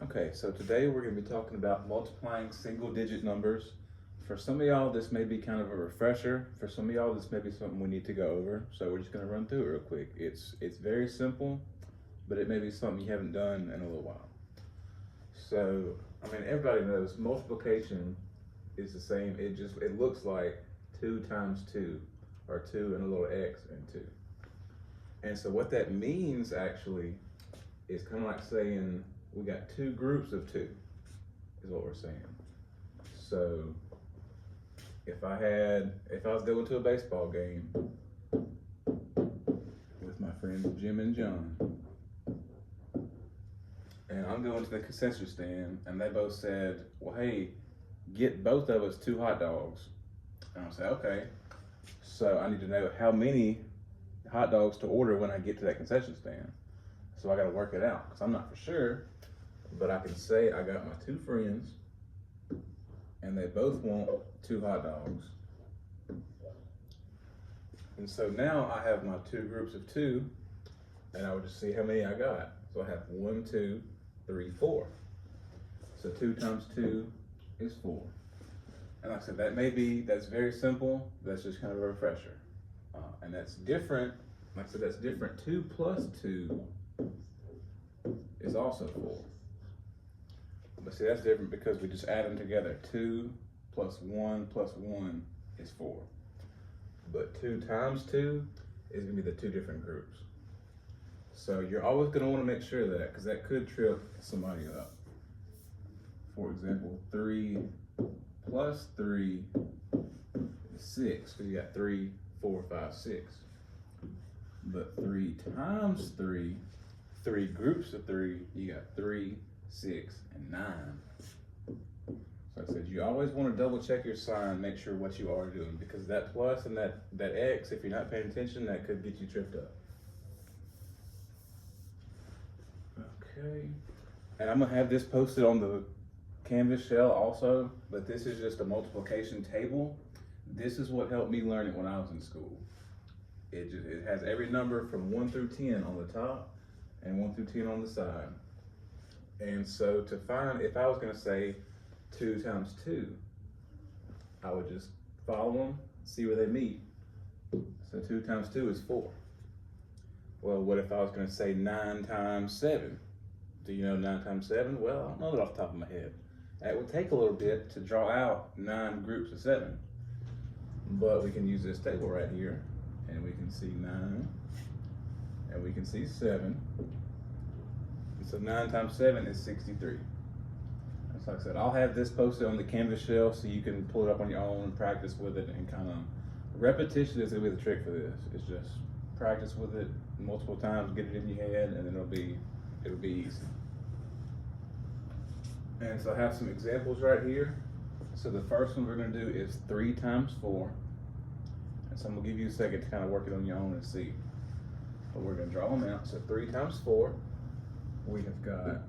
Okay, so today we're going to be talking about multiplying single digit numbers. For some of y'all, this may be kind of a refresher. For some of y'all, this may be something we need to go over. So we're just going to run through it real quick. It's very simple, but it may be something you haven't done in a little while. So, everybody knows multiplication is the same. It looks like 2 times 2, or 2 and a little x and 2. And so what that means actually is kind of like saying we got 2 groups of 2 is what we're saying. So if I was going to a baseball game with my friends Jim and John, and I'm going to the concession stand, and they both said, well, hey, get both of us 2 hot dogs. And I'll say, okay. So I need to know how many hot dogs to order when I get to that concession stand. So I got to work it out because I'm not for sure, but I can say I got my 2 friends and they both want 2 hot dogs. And so now I have my 2 groups of 2, and I would just see how many I got. So I have 1, 2, 3, 4. So 2 times 2 is 4. And like I said, that's very simple. That's just kind of a refresher. And that's different. Like I said, that's different. 2 plus 2 is also 4. But see, that's different because we just add them together. 2 plus 1 is 4. But 2 times 2 is going to be the 2 different groups. So you're always going to want to make sure of that, because that could trip somebody up. For example, 3 plus 3 is 6, because you got 3, 4, 5, 6. But 3 times 3, 3 groups of 3, you got 3, 6, and 9. So I said, you always want to double check your sign, make sure what you are doing, because that plus and that X, if you're not paying attention, that could get you tripped up. Okay. And I'm going to have this posted on the Canvas shell also, but this is just a multiplication table. This is what helped me learn it when I was in school. It has every number from 1 through 10 on the top and 1 through 10 on the side. And so to find, if I was going to say 2 times 2, I would just follow them, see where they meet. So 2 times 2 is 4. Well, what if I was going to say 9 times 7? Do you know 9 times 7? Well, I don't know it off the top of my head. It would take a little bit to draw out 9 groups of 7. But we can use this table right here, and we can see 9, and we can see 7. And so 9 times 7 is 63. And so like I said, I'll have this posted on the Canvas shell so you can pull it up on your own and practice with it, and kind of repetition is going to be the trick for this. It's just practice with it multiple times, get it in your head, and then it'll be easy. And so I have some examples right here. So the first one we're going to do is 3 times 4. And so I'm going to give you a second to kind of work it on your own and see. But we're going to draw them out. So 3 times 4, we have got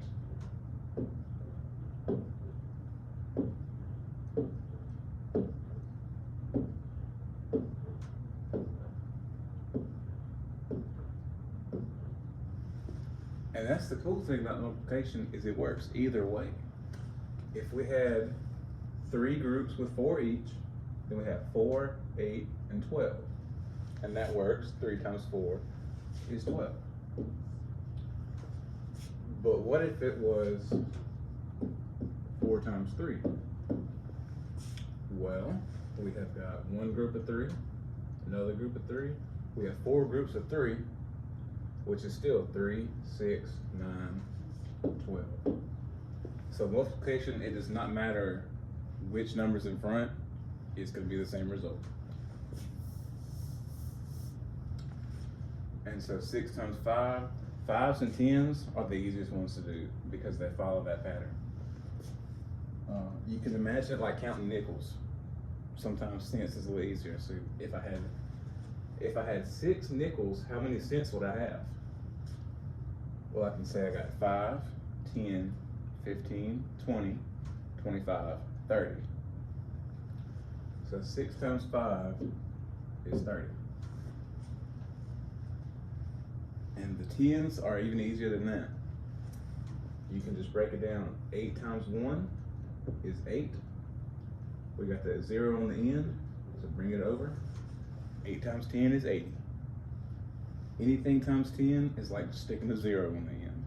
'and that's the cool thing about multiplication, is it works either way. If we had 3 groups with 4 each, then we have 4, 8, and 12. And that works. 3 times 4 is 12. But what if it was 4 times 3? Well, we have got 1 group of 3, another group of 3. We have 4 groups of 3, which is still 3, 6, 9, 12. So multiplication, it does not matter which number's in front, it's going to be the same result. And so 6 times 5, 5s and 10s are the easiest ones to do because they follow that pattern. You can imagine it like counting nickels. Sometimes cents is a little easier. So if I had 6 nickels, how many cents would I have? Well, I can say I got 5, 10, 15, 20, 25, 30. So 6 times 5 is 30. And the 10s are even easier than that. you can just break it down. 8 times 1 is 8. We got that 0 on the end, so bring it over. 8 times 10 is 80. Anything times 10 is like sticking a 0 on the end.